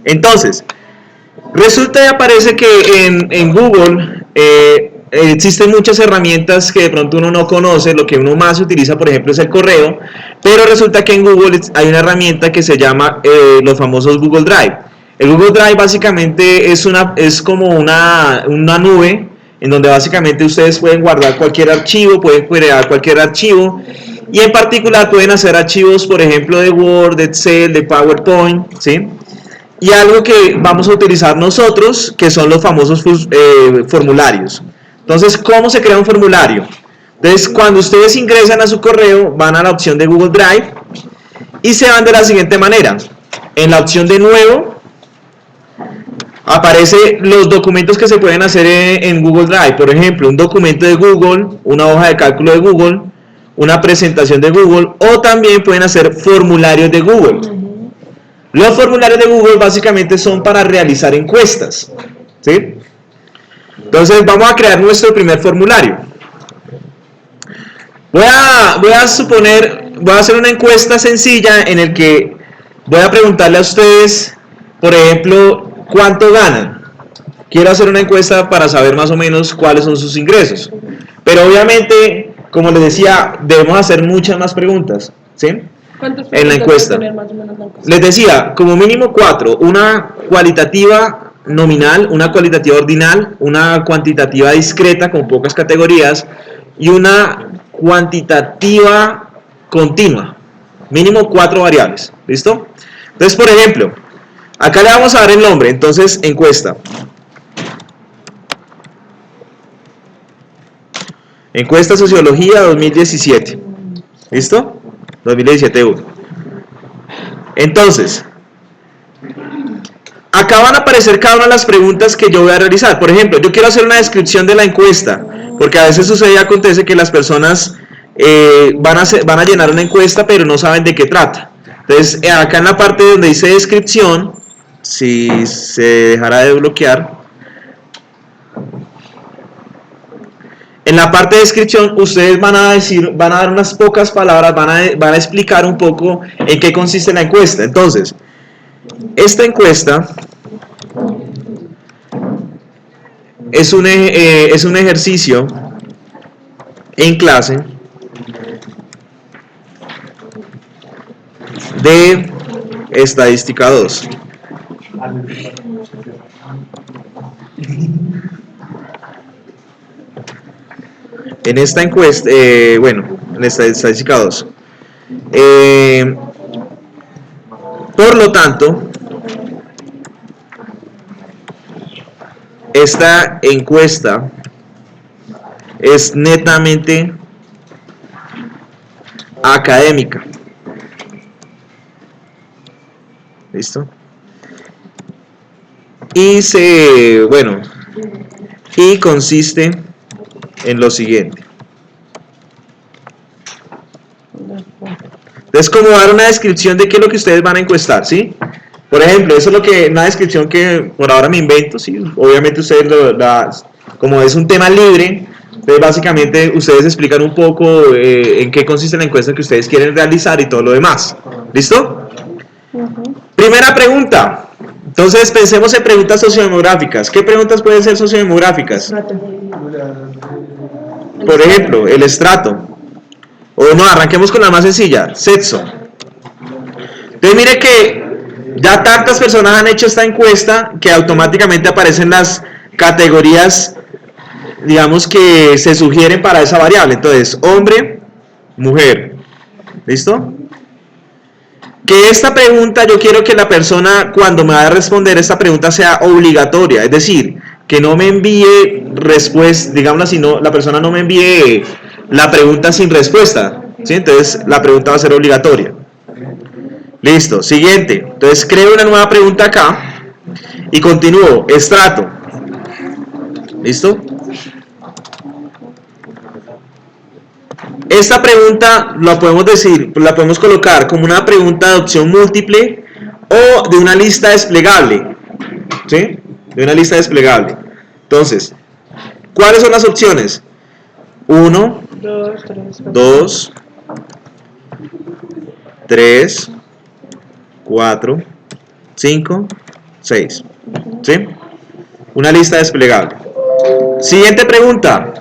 Entonces, resulta y aparece que en Google existen muchas herramientas que de pronto uno no conoce. Lo que uno más utiliza, por ejemplo, es el correo, pero resulta que en Google hay una herramienta que se llama los famosos Google Drive. El Google Drive básicamente es como una nube en donde básicamente ustedes pueden guardar cualquier archivo, pueden crear cualquier archivo, y en particular pueden hacer archivos, por ejemplo, de Word, de Excel, de PowerPoint, ¿sí? Y algo que vamos a utilizar nosotros, que son los famosos formularios. Entonces, ¿cómo se crea un formulario? Entonces, cuando ustedes ingresan a su correo, van a la opción de Google Drive y se van de la siguiente manera. En la opción de nuevo, aparecen los documentos que se pueden hacer en Google Drive. Por ejemplo, un documento de Google, una hoja de cálculo de Google, una presentación de Google, o también pueden hacer formularios de Google. Los formularios de Google básicamente son para realizar encuestas, ¿sí? Entonces vamos a crear nuestro primer formulario. Voy a hacer una encuesta sencilla en el que voy a preguntarle a ustedes, por ejemplo, ¿cuánto ganan? Quiero hacer una encuesta para saber más o menos cuáles son sus ingresos. Pero obviamente, como les decía, debemos hacer muchas más preguntas, ¿sí? En la encuesta. Les decía, como mínimo 4, una cualitativa nominal, una cualitativa ordinal, una cuantitativa discreta con pocas categorías y una cuantitativa continua. Mínimo 4 variables, ¿listo? Entonces, por ejemplo, acá le vamos a dar el nombre, entonces encuesta. Encuesta Sociología 2017. ¿Listo? 2017-1. Entonces, acá van a aparecer cada una de las preguntas que yo voy a realizar. Por ejemplo, yo quiero hacer una descripción de la encuesta, porque a veces sucede y acontece que las personas van a llenar una encuesta, pero no saben de qué trata. Entonces, acá en la parte donde dice descripción, si se dejara de bloquear, en la parte de descripción ustedes van a dar unas pocas palabras, van a explicar un poco en qué consiste la encuesta. Entonces, esta encuesta es un ejercicio en clase de estadística 2. En esta encuesta, en esta estadística 2. Por lo tanto, esta encuesta es netamente académica. ¿Listo? Y consiste en lo siguiente. Entonces, como dar una descripción de qué es lo que ustedes van a encuestar, ¿sí? Por ejemplo, eso es una descripción que por ahora me invento, ¿sí? Obviamente ustedes, como es un tema libre, entonces básicamente ustedes explican un poco en qué consiste la encuesta que ustedes quieren realizar y todo lo demás. ¿Listo? Primera pregunta. Entonces, pensemos en preguntas sociodemográficas. ¿Qué preguntas pueden ser sociodemográficas? Por ejemplo, el estrato. O no, arranquemos con la más sencilla, sexo. Entonces mire que ya tantas personas han hecho esta encuesta que automáticamente aparecen las categorías, digamos, que se sugieren para esa variable. Entonces, hombre, mujer. ¿Listo? Que esta pregunta yo quiero que la persona, cuando me vaya a responder esta pregunta, sea obligatoria. Es decir, que no me envíe respuesta, digamos así, la persona no me envíe la pregunta sin respuesta, ¿sí? Entonces la pregunta va a ser obligatoria. Listo, siguiente. Entonces creo una nueva pregunta acá y continúo. Estrato. ¿Listo? Esta pregunta la podemos colocar como una pregunta de opción múltiple o de una lista desplegable, ¿sí? De una lista desplegable. Entonces, ¿cuáles son las opciones? 1, 2, 3, 4, 5, 6. ¿Sí? Una lista desplegable. Siguiente pregunta.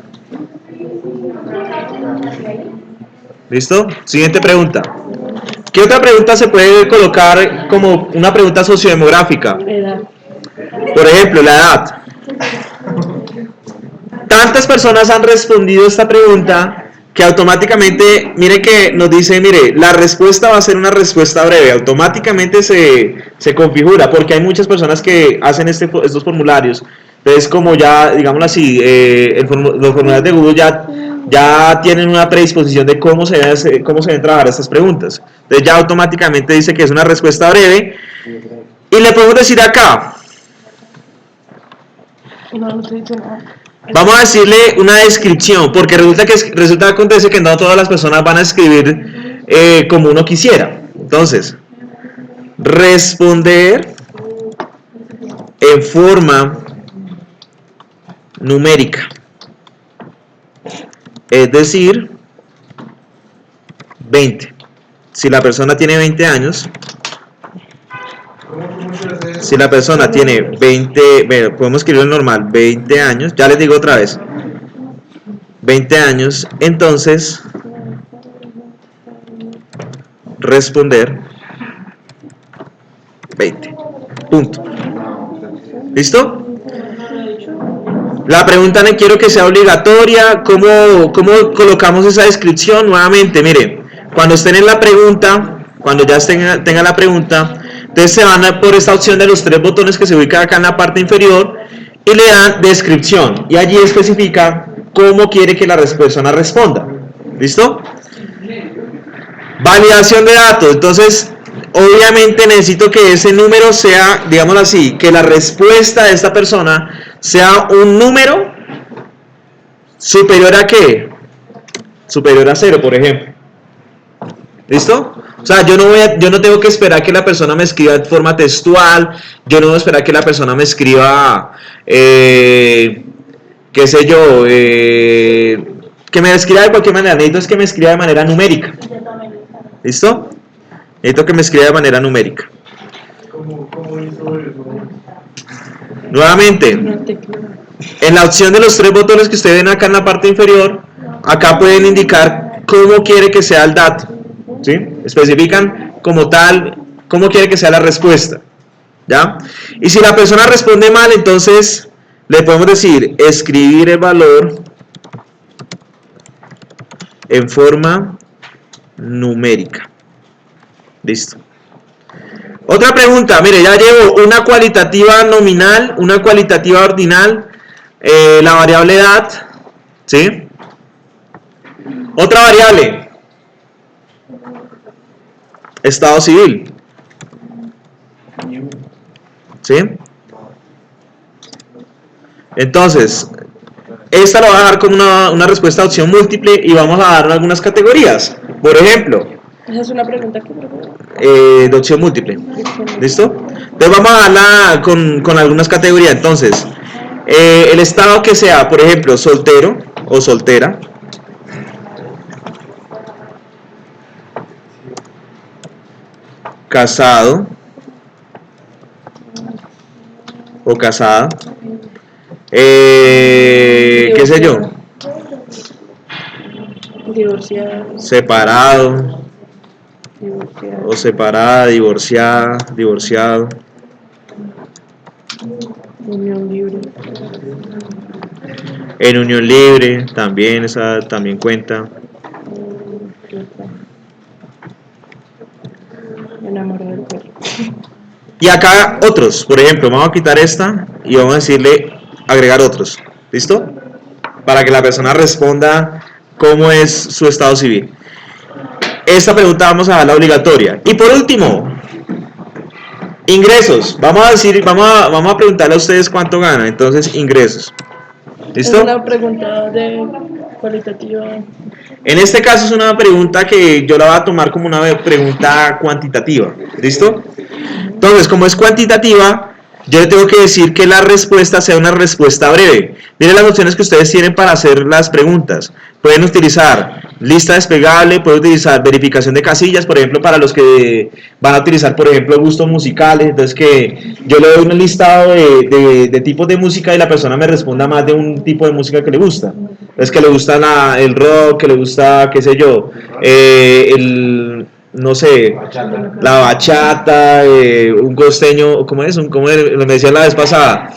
¿Listo? Siguiente pregunta. ¿Qué otra pregunta se puede colocar como una pregunta sociodemográfica? Edad. Por ejemplo, la edad. Tantas personas han respondido esta pregunta que automáticamente, mire que nos dice, mire, la respuesta va a ser una respuesta breve, automáticamente se configura, porque hay muchas personas que hacen estos formularios. Entonces, como ya, digámoslo así, los formularios de Google ya tienen una predisposición de cómo se deben trabajar estas preguntas. Entonces ya automáticamente dice que es una respuesta breve. Y le podemos decir acá. No te dice nada. Vamos a decirle una descripción, porque resulta que acontece que no todas las personas van a escribir como uno quisiera. Entonces, responder en forma numérica. Es decir, 20. Si la persona tiene 20 años, si la persona tiene 20, bueno, podemos escribir normal, 20 años, ya les digo otra vez, 20 años, entonces, responder 20. Punto. ¿Listo? La pregunta no quiero que sea obligatoria. ¿Cómo colocamos esa descripción? Nuevamente, miren, cuando estén en la pregunta, cuando ya tengan la pregunta, entonces se van a por esta opción de los 3 botones que se ubican acá en la parte inferior y le dan descripción. Y allí especifica cómo quiere que la persona responda. ¿Listo? Validación de datos. Entonces, obviamente necesito que ese número sea, digámoslo así, que la respuesta de esta persona sea un número superior a ¿qué? Superior a 0, por ejemplo. ¿Listo? O sea, yo no tengo que esperar que la persona me escriba de forma textual, yo no voy a esperar que la persona me escriba, qué sé yo, que me escriba de cualquier manera, necesito es que me escriba de manera numérica. ¿Listo? Necesito que me escriba de manera numérica. ¿Cómo hizo eso? Nuevamente, en la opción de los 3 botones que ustedes ven acá en la parte inferior, acá pueden indicar cómo quiere que sea el dato. ¿Sí? Especifican como tal, cómo quiere que sea la respuesta. ¿Ya? Y si la persona responde mal, entonces le podemos decir escribir el valor en forma numérica. Listo. Otra pregunta, mire, ya llevo una cualitativa nominal, una cualitativa ordinal, la variable edad, ¿sí? Otra variable, estado civil, ¿sí? Entonces, esta la voy a dar como una respuesta de opción múltiple y vamos a dar algunas categorías. Por ejemplo, Esa es una pregunta que de opción múltiple. ¿Listo? Entonces vamos a darla con algunas categorías. Entonces, el estado que sea, por ejemplo, soltero o soltera. Casado o casada. ¿Qué sé yo? Divorciado. Separado Divorciado. o separada, divorciada, divorciado. Unión libre. En unión libre, también, esa también cuenta. Enamorado del perro. Y acá otros, por ejemplo, vamos a quitar esta y vamos a decirle agregar otros. ¿Listo? Para que la persona responda cómo es su estado civil. Esta pregunta vamos a dejarla obligatoria. Y por último, ingresos. Vamos a preguntarle a ustedes cuánto ganan. Entonces, ingresos. ¿Listo? Es una pregunta de cualitativa. En este caso es una pregunta que yo la voy a tomar como una pregunta cuantitativa. ¿Listo? Entonces, como es cuantitativa, yo le tengo que decir que la respuesta sea una respuesta breve. Miren las opciones que ustedes tienen para hacer las preguntas. Pueden utilizar lista desplegable, pueden utilizar verificación de casillas, por ejemplo, para los que van a utilizar, por ejemplo, gustos musicales. Entonces, que yo le doy un listado de tipos de música y la persona me responda más de un tipo de música que le gusta. Es que le gusta el rock, que le gusta, qué sé yo, no sé, la bachata, un costeño, ¿cómo es? Como me decía la vez pasada,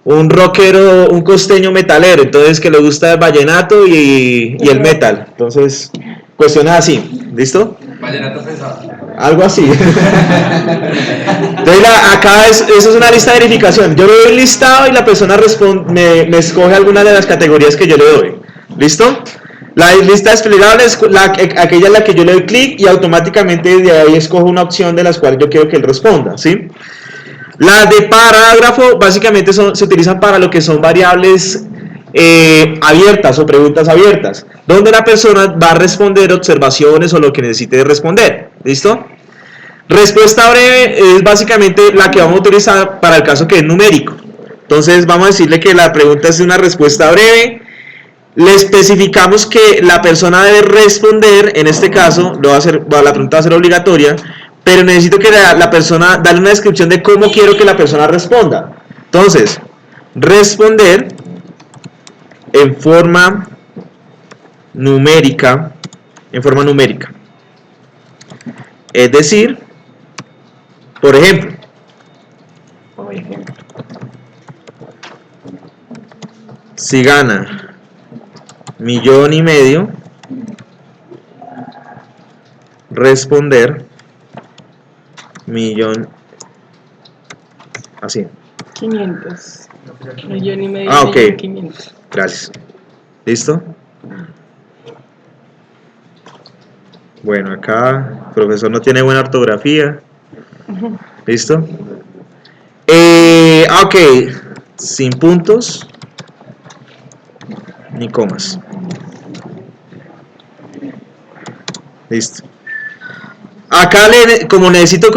un rockero, un costeño metalero, entonces que le gusta el vallenato y el metal. Entonces, cuestiones así, ¿listo? Vallenato pesado. Algo así. Entonces, acá eso es una lista de verificación. Yo le doy un listado y la persona me escoge alguna de las categorías que yo le doy. ¿Listo? La lista desplegable es aquella en la que yo le doy clic y automáticamente de ahí escojo una opción de las cuales yo quiero que él responda, ¿sí? Las de parágrafo básicamente se utilizan para lo que son variables abiertas o preguntas abiertas, donde la persona va a responder observaciones o lo que necesite responder, ¿listo? Respuesta breve es básicamente la que vamos a utilizar para el caso que es numérico. Entonces vamos a decirle que la pregunta es una respuesta breve. Le especificamos que la persona debe responder, en este caso, la pregunta va a ser obligatoria, pero necesito que la persona, darle una descripción de cómo quiero que la persona responda. Entonces, responder en forma numérica, es decir, por ejemplo, si gana 1,5 millones, responder millón, así. 500. 1,5 millones. Ah, ok. 500. Gracias. ¿Listo? Bueno, acá el profesor no tiene buena ortografía. ¿Listo? Ok. Sin puntos ni comas. Listo. Acá necesito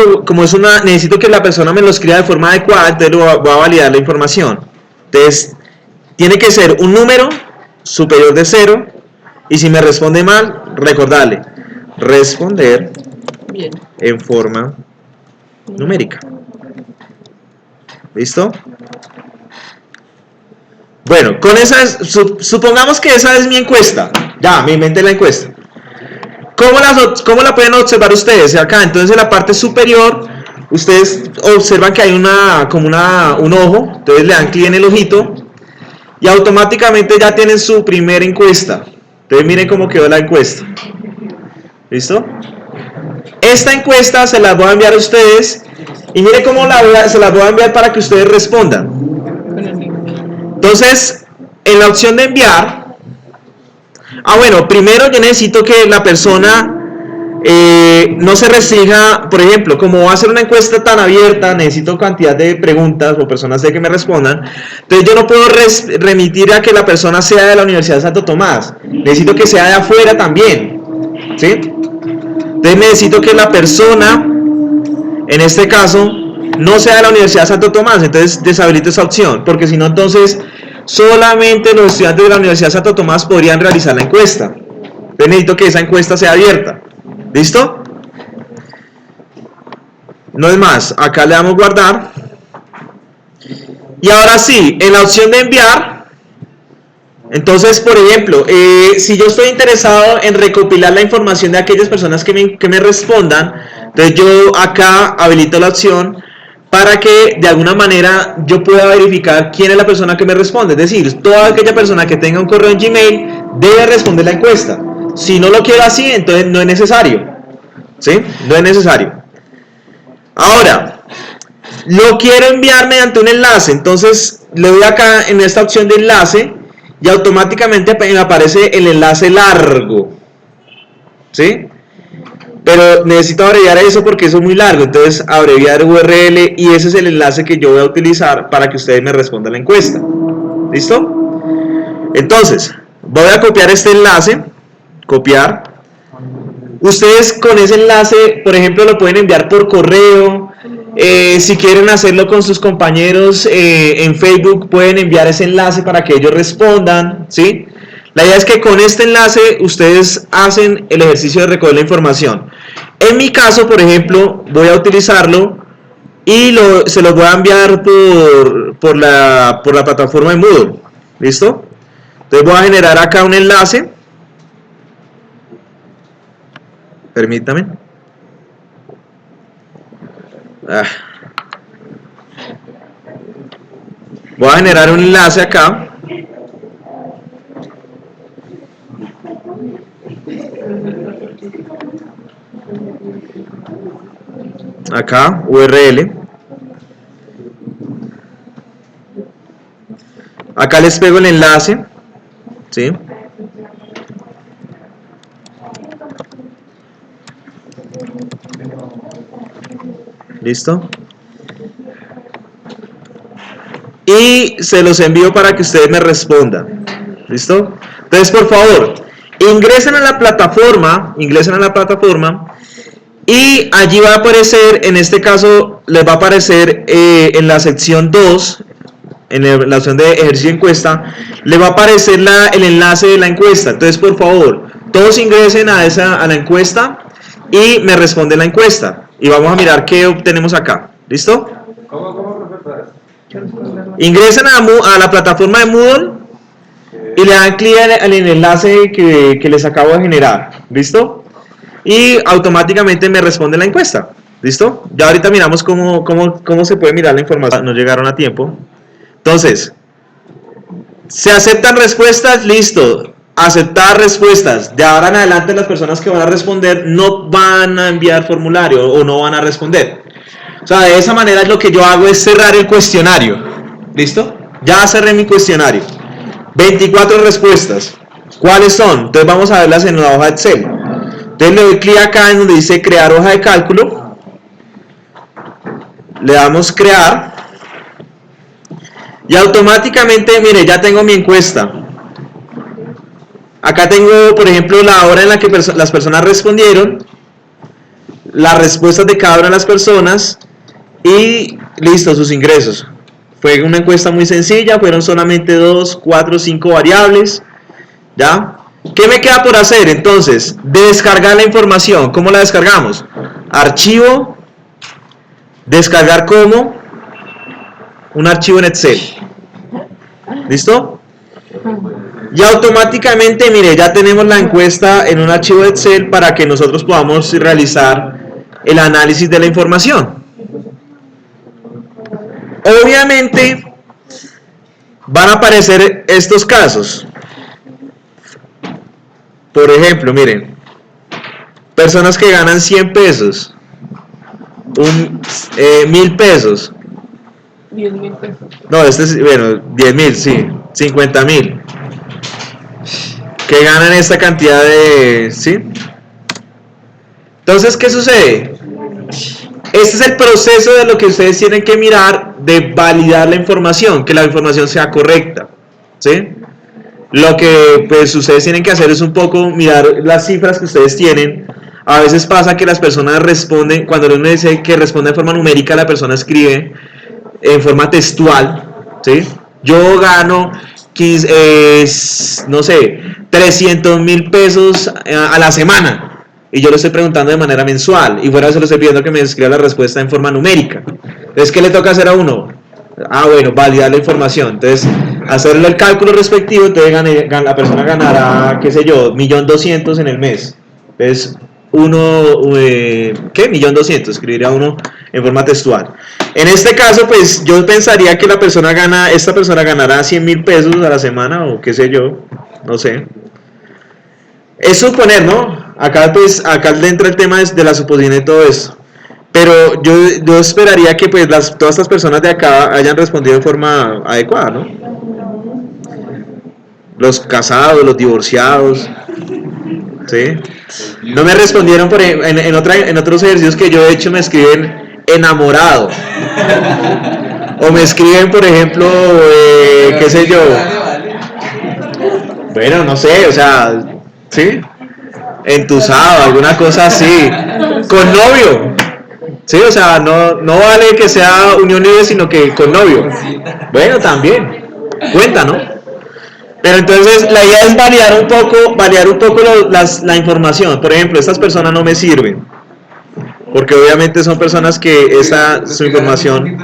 que la persona me lo escriba de forma adecuada, entonces voy a validar la información. Entonces, tiene que ser un número superior de 0 y si me responde mal, recordarle, responder Bien. en forma numérica. ¿Listo? Bueno, con supongamos que esa es mi encuesta. Ya, me inventé la encuesta. ¿Cómo la pueden observar ustedes? Acá, entonces en la parte superior, ustedes observan que hay un ojo, entonces le dan clic en el ojito y automáticamente ya tienen su primera encuesta. Entonces miren cómo quedó la encuesta. ¿Listo? Esta encuesta se las voy a enviar a ustedes y miren cómo se las voy a enviar para que ustedes respondan. Entonces, en la opción de enviar, bueno, primero yo necesito que la persona no se restrinja, por ejemplo, como va a ser una encuesta tan abierta, necesito cantidad de preguntas o personas que me respondan, entonces yo no puedo remitir a que la persona sea de la Universidad de Santo Tomás, necesito que sea de afuera también, ¿sí? Entonces necesito que la persona, en este caso, no sea de la Universidad de Santo Tomás, entonces deshabilito esa opción, porque si no, entonces solamente los estudiantes de la Universidad de Santo Tomás podrían realizar la encuesta. Entonces necesito que esa encuesta sea abierta. ¿Listo? No es más, acá le damos guardar. Y ahora sí, en la opción de enviar, entonces, por ejemplo, si yo estoy interesado en recopilar la información de aquellas personas que me respondan, entonces yo acá habilito la opción para que de alguna manera yo pueda verificar quién es la persona que me responde. Es decir, toda aquella persona que tenga un correo en Gmail debe responder la encuesta. Si no lo quiero así, entonces no es necesario. ¿Sí? No es necesario. Ahora, lo quiero enviar mediante un enlace. Entonces, le doy acá en esta opción de enlace y automáticamente me aparece el enlace largo. ¿Sí? Pero necesito abreviar eso porque eso es muy largo. Entonces, abreviar URL y ese es el enlace que yo voy a utilizar para que ustedes me respondan la encuesta. ¿Listo? Entonces, voy a copiar este enlace. Copiar. Ustedes con ese enlace, por ejemplo, lo pueden enviar por correo, Si quieren hacerlo con sus compañeros en Facebook, pueden enviar ese enlace para que ellos respondan, ¿sí? La idea es que con este enlace ustedes hacen el ejercicio de recoger la información. En mi caso, por ejemplo, voy a utilizarlo y se los voy a enviar por la plataforma de Moodle. ¿Listo? Entonces voy a generar acá un enlace. Permítame. Voy a generar un enlace acá. Acá, URL. Acá les pego el enlace, ¿sí? ¿Listo? Y se los envío para que ustedes me respondan. ¿Listo? Entonces, por favor, ingresen a la plataforma, y allí va a aparecer, en este caso, les va a aparecer en la sección 2, en la opción de ejercicio encuesta, le va a aparecer el enlace de la encuesta. Entonces, por favor, todos ingresen a la encuesta y me responden la encuesta. Y vamos a mirar qué obtenemos acá. ¿Listo? ¿Cómo, profesor? Ingresen a la plataforma de Moodle y le dan clic en el enlace que les acabo de generar. ¿Listo? Y automáticamente me responde la encuesta. ¿Listo? Ya ahorita miramos cómo se puede mirar la información. No llegaron a tiempo. Entonces, ¿se aceptan respuestas? Listo. Aceptar respuestas. De ahora en adelante las personas que van a responder no van a enviar formulario o no van a responder. O sea, de esa manera lo que yo hago es cerrar el cuestionario. ¿Listo? Ya cerré mi cuestionario. 24 respuestas. ¿Cuáles son? Entonces vamos a verlas en la hoja de Excel. Entonces le doy clic acá en donde dice crear hoja de cálculo. Le damos crear. Y automáticamente, mire, ya tengo mi encuesta. Acá tengo, por ejemplo, la hora en la que las personas respondieron, las respuestas de cada una de las personas y listo, sus ingresos. Fue una encuesta muy sencilla, fueron solamente 2, 4, 5 variables. ¿Ya? ¿Qué me queda por hacer? Entonces, descargar la información. ¿Cómo la descargamos? Archivo, descargar como un archivo en Excel. ¿Listo? Y automáticamente, mire, ya tenemos la encuesta en un archivo de Excel para que nosotros podamos realizar el análisis de la información. Obviamente, van a aparecer estos casos. Por ejemplo, miren, personas que ganan 100 pesos, 1000 pesos. 10.000 pesos. No, este es, bueno, 10.000, sí, 50.000. Que ganan esta cantidad de, ¿sí? Entonces, ¿qué sucede? Este es el proceso de lo que ustedes tienen que mirar, de validar la información, que la información sea correcta, ¿sí? Lo que pues ustedes tienen que hacer es un poco mirar las cifras que ustedes tienen. A veces pasa que las personas responden, cuando uno dice que responde de forma numérica, la persona escribe en forma textual, ¿sí? Yo gano, no sé, 300.000 pesos a la semana. Y yo lo estoy preguntando de manera mensual. Y fuera de eso le estoy pidiendo que me escriba la respuesta en forma numérica. Entonces, ¿qué le toca hacer a uno? Bueno, validar la información. Entonces, hacerle el cálculo respectivo. Entonces, la persona ganará, qué sé yo, 1.200.000 en el mes. Entonces, ¿qué? 1.200.000. Escribiría uno en forma textual. En este caso, pues, yo pensaría que esta persona ganará 100.000 pesos a la semana, o qué sé yo, no sé. Es suponer, ¿no? Acá entra el tema de la suposición y todo eso. Pero yo esperaría que pues todas estas personas de acá hayan respondido de forma adecuada, ¿no? Los casados, los divorciados, ¿sí? No me respondieron en otros ejercicios que yo he hecho, me escriben enamorado. O me escriben, por ejemplo, qué sé yo. Bueno, no sé, o sea, ¿sí? Entusado, alguna cosa así. Con novio. Sí, o sea, no vale que sea unión libre, sino que con novio. Bueno, también. Cuenta, ¿no? Pero entonces la idea es validar un poco la información. Por ejemplo, estas personas no me sirven. Porque obviamente son personas que su información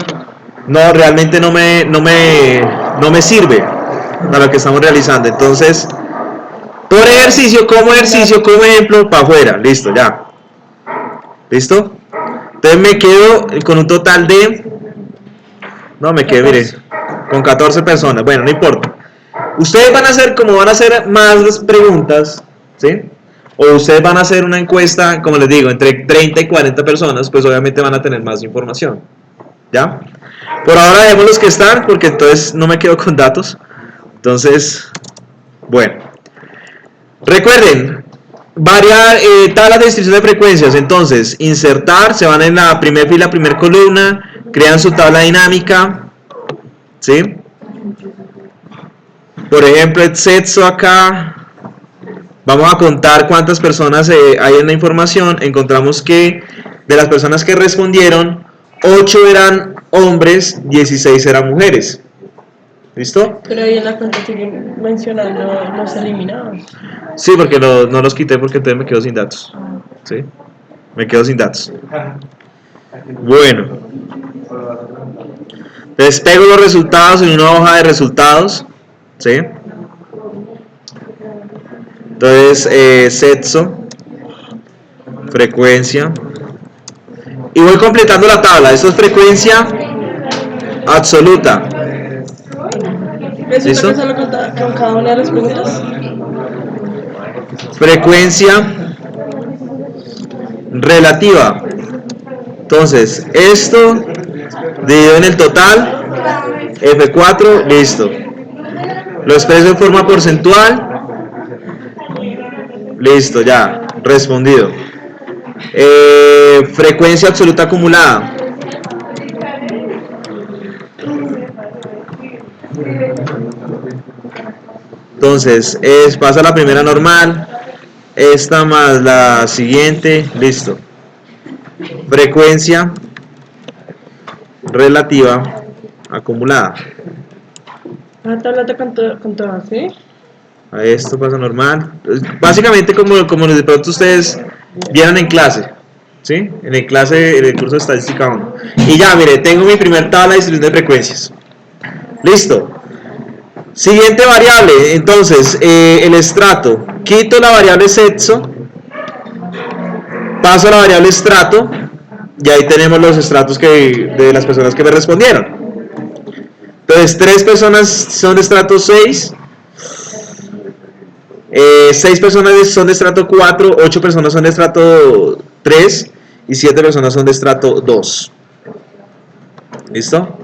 realmente no me sirve para lo que estamos realizando. Entonces, como ejemplo, para afuera. Listo, ya. ¿Listo? Entonces me quedo con un total de... No, me quedé, mire, con 14 personas. Bueno, no importa. Ustedes van a hacer más preguntas, ¿sí? O ustedes van a hacer una encuesta, como les digo, entre 30 y 40 personas, pues obviamente van a tener más información. ¿Ya? Por ahora dejemos los que están, porque entonces no me quedo con datos. Entonces, bueno. Recuerden, variar tablas de distribución de frecuencias. Entonces, insertar, se van en la primera fila, primera columna, crean su tabla dinámica, ¿sí? Por ejemplo, etcétera acá. Vamos a contar cuántas personas hay en la información. Encontramos que de las personas que respondieron, 8 eran hombres, 16 eran mujeres. ¿Listo? Pero ahí en la cuenta siguen mencionando los eliminados. Sí, porque no los quité porque entonces me quedo sin datos. ¿Sí? Me quedo sin datos. Bueno. Entonces pego los resultados en una hoja de resultados. ¿Sí? Entonces, sexo, frecuencia, y voy completando la tabla. Esto es frecuencia absoluta. ¿Resulta que solo con cada una de las preguntas? Frecuencia relativa. Entonces, esto dividido en el total, F4, listo. Lo expreso en forma porcentual. Listo, ya, respondido. Frecuencia absoluta acumulada. Entonces, pasa la primera normal, esta más la siguiente, listo. Frecuencia relativa acumulada. La tabla con todas, ¿sí? Esto pasa normal. Básicamente como de pronto ustedes vieron en clase, ¿sí? En el curso de estadística 1. Y ya, mire, tengo mi primer tabla de distribución de frecuencias. Listo. Siguiente variable, entonces, el estrato. Quito la variable sexo, paso a la variable estrato, y ahí tenemos los estratos de las personas que me respondieron. Entonces, 3 personas son de estrato 6, 6 personas son de estrato 4, 8 personas son de estrato 3 y 7 personas son de estrato 2. ¿Listo?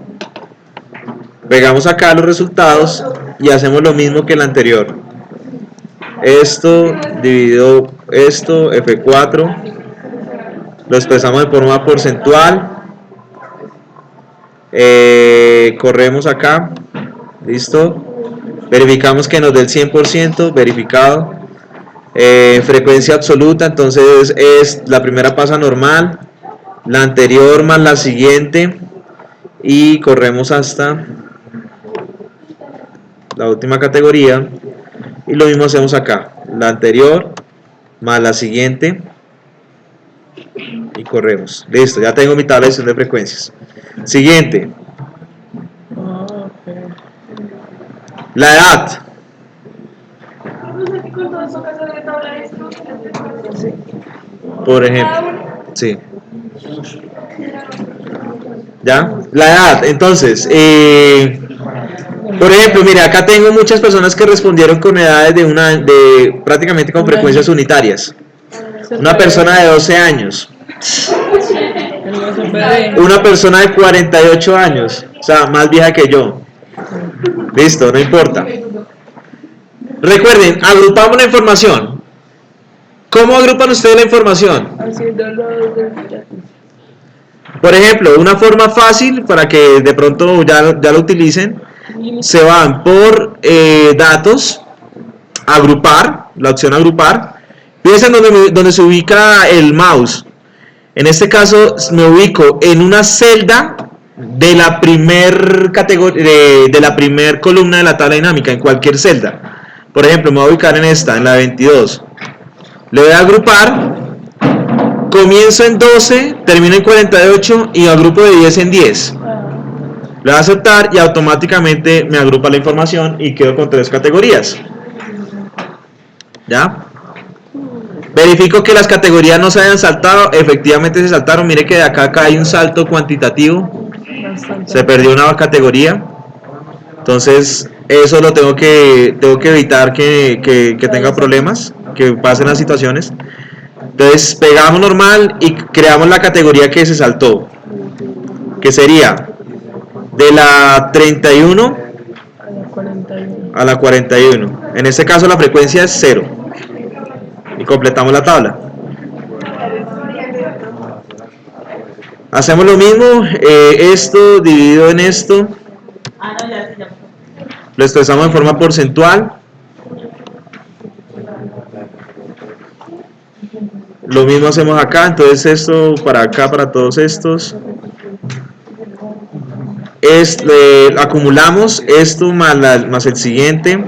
Pegamos acá los resultados y hacemos lo mismo que el anterior. Esto dividido esto, F4, lo expresamos de forma porcentual. Corremos acá, listo. Verificamos que nos dé el 100%, verificado. Frecuencia absoluta, entonces la primera pasa normal, la anterior más la siguiente, y corremos hasta la última categoría, y lo mismo hacemos acá, la anterior más la siguiente, y corremos. Listo, ya tengo mi tabla de distribución de frecuencias. Siguiente. La edad. Por ejemplo. Sí. ¿Ya? La edad. Entonces, por ejemplo, mire, acá tengo muchas personas que respondieron con edades de prácticamente con frecuencias unitarias. Una persona de 12 años. Una persona de 48 años. O sea, más vieja que yo. Listo, no importa. Recuerden, agrupamos la información. ¿Cómo agrupan ustedes la información? Por ejemplo, una forma fácil para que de pronto ya lo utilicen. Se van por datos, agrupar, la opción agrupar. Piensen donde se ubica el mouse. En este caso me ubico en una celda de la primer categoría, de la primer columna de la tabla dinámica, en cualquier celda. Por ejemplo, me voy a ubicar en esta, en la 22. Le voy a agrupar, comienzo en 12, termino en 48 y agrupo de 10 en 10. Le voy a aceptar y automáticamente me agrupa la información y quedo con 3 categorías. ¿Ya? Verifico que las categorías no se hayan saltado. Efectivamente se saltaron. Mire que de acá a acá hay un salto cuantitativo. Se perdió una categoría. Entonces eso lo tengo que evitar que tenga problemas, que pasen las situaciones. Entonces pegamos normal y creamos la categoría que se saltó, que sería de la 31 a la 41. En este caso la frecuencia es 0 y completamos la tabla. Hacemos lo mismo, esto dividido en esto, lo expresamos en forma porcentual. Lo mismo hacemos acá, entonces esto para acá, para todos estos. Acumulamos esto más el siguiente.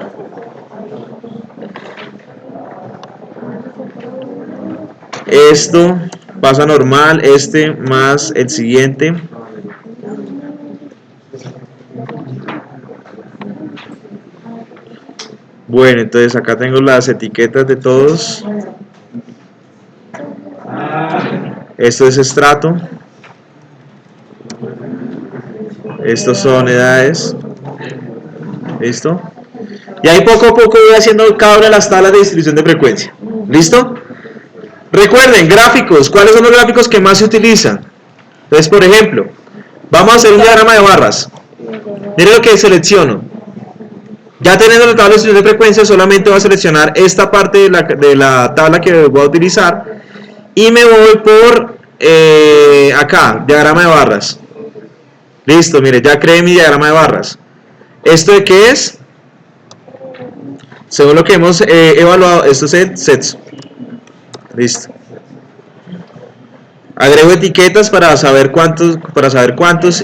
Esto pasa normal, este más el siguiente. Bueno, entonces acá tengo las etiquetas de todos. Esto es estrato. Estos son edades. ¿Listo? Y ahí poco a poco voy haciendo cada una de las tablas de distribución de frecuencia. ¿Listo? Recuerden, gráficos. ¿Cuáles son los gráficos que más se utilizan? Entonces, por ejemplo, vamos a hacer un diagrama de barras. Miren lo que selecciono. Ya teniendo la tabla de distribución de frecuencia, solamente voy a seleccionar esta parte de la tabla que voy a utilizar. Y me voy por acá, diagrama de barras. Listo, mire, ya creé mi diagrama de barras. ¿Esto de qué es? Según lo que hemos evaluado, esto es sets. Listo. Agrego etiquetas para saber cuántos.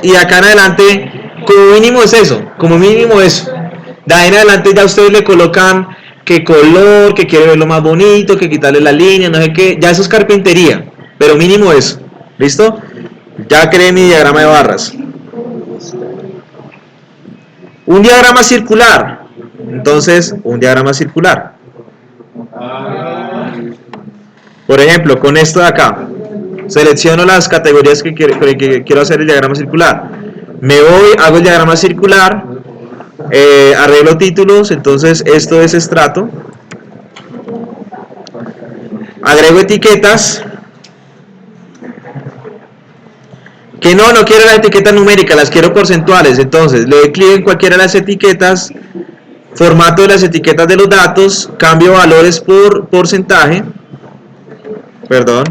Y acá en adelante, como mínimo es eso. Como mínimo eso. De ahí en adelante ya ustedes le colocan qué color, que quiere verlo más bonito, que quitarle la línea, no sé qué. Ya eso es carpintería. Pero mínimo eso. ¿Listo? Ya creé mi diagrama de barras. Un diagrama circular. Entonces, un diagrama circular. Por ejemplo, con esto de acá. Selecciono las categorías que quiero hacer el diagrama circular. Me voy, hago el diagrama circular. Arreglo títulos. Entonces, esto es estrato. Agrego etiquetas. Que no quiero las etiquetas numéricas, las quiero porcentuales. Entonces le doy clic en cualquiera de las etiquetas, formato de las etiquetas de los datos, cambio valores por porcentaje, perdón.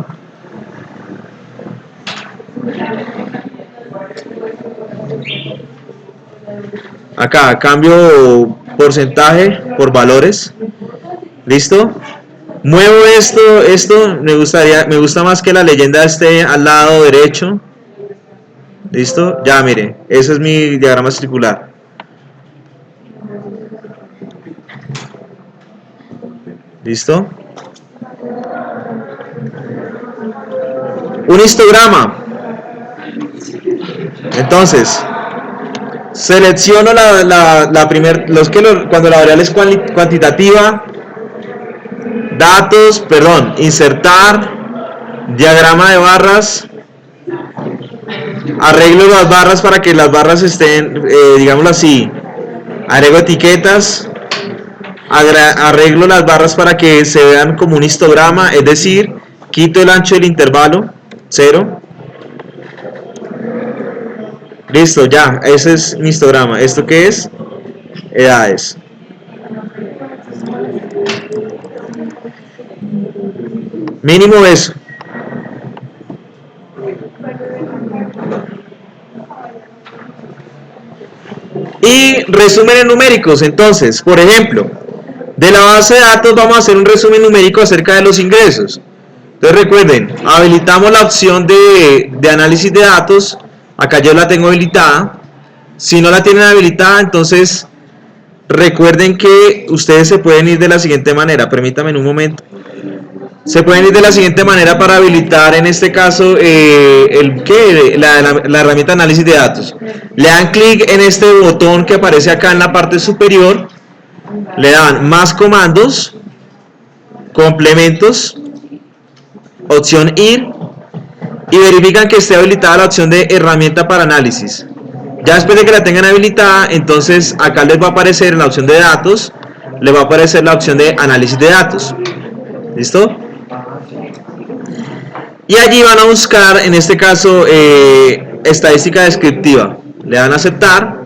Acá cambio porcentaje por valores. ¿Listo? Muevo esto me gusta más que la leyenda esté al lado derecho. ¿Listo? Ya mire, ese es mi diagrama circular. ¿Listo? Un histograma. Entonces, selecciono cuando la variable es cuantitativa, datos, insertar, diagrama de barras. Arreglo las barras para que las barras estén, digámoslo así, agrego etiquetas, arreglo las barras para que se vean como un histograma, es decir, quito el ancho del intervalo, 0. Listo, ya, ese es mi histograma. ¿Esto qué es? Edades. Mínimo eso. Y resúmenes numéricos. Entonces, por ejemplo, de la base de datos vamos a hacer un resumen numérico acerca de los ingresos. Entonces recuerden, habilitamos la opción de análisis de datos. Acá yo la tengo habilitada. Si no la tienen habilitada, entonces recuerden que ustedes se pueden ir de la siguiente manera. Permítanme un momento. Se pueden ir de la siguiente manera para habilitar, en este caso, la herramienta de análisis de datos. Le dan clic en este botón que aparece acá en la parte superior. Le dan más comandos, complementos, opción ir, y verifican que esté habilitada la opción de herramienta para análisis. Ya después de que la tengan habilitada, entonces acá les va a aparecer en la opción de datos, les va a aparecer la opción de análisis de datos. ¿Listo? Y allí van a buscar, en este caso, estadística descriptiva. Le dan a aceptar,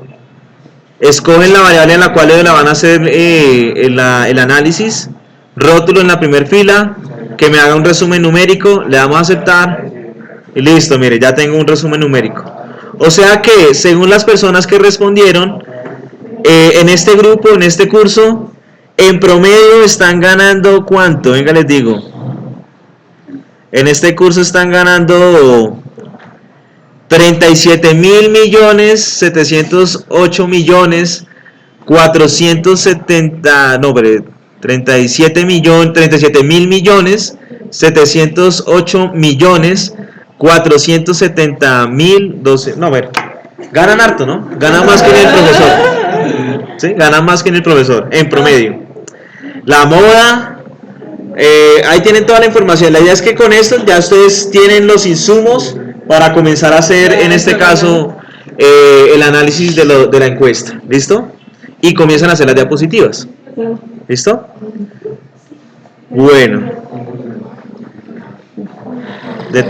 escogen la variable en la cual le van a hacer el análisis, rótulo en la primera fila, que me haga un resumen numérico, le damos a aceptar y listo, mire, ya tengo un resumen numérico. O sea que según las personas que respondieron en este grupo, en este curso, en promedio están ganando ¿cuánto? Venga, les digo. En este curso están ganando 37.708.470, no, pero 37.037.708.470.012, no, a ver, ganan harto, ¿no? Ganan más que en el profesor, ¿sí? Ganan más que en el profesor, en promedio. La moda, ahí tienen toda la información. La idea es que con esto ya ustedes tienen los insumos para comenzar a hacer, en este caso, el análisis de la encuesta, ¿listo? Y comienzan a hacer las diapositivas, ¿listo? Bueno.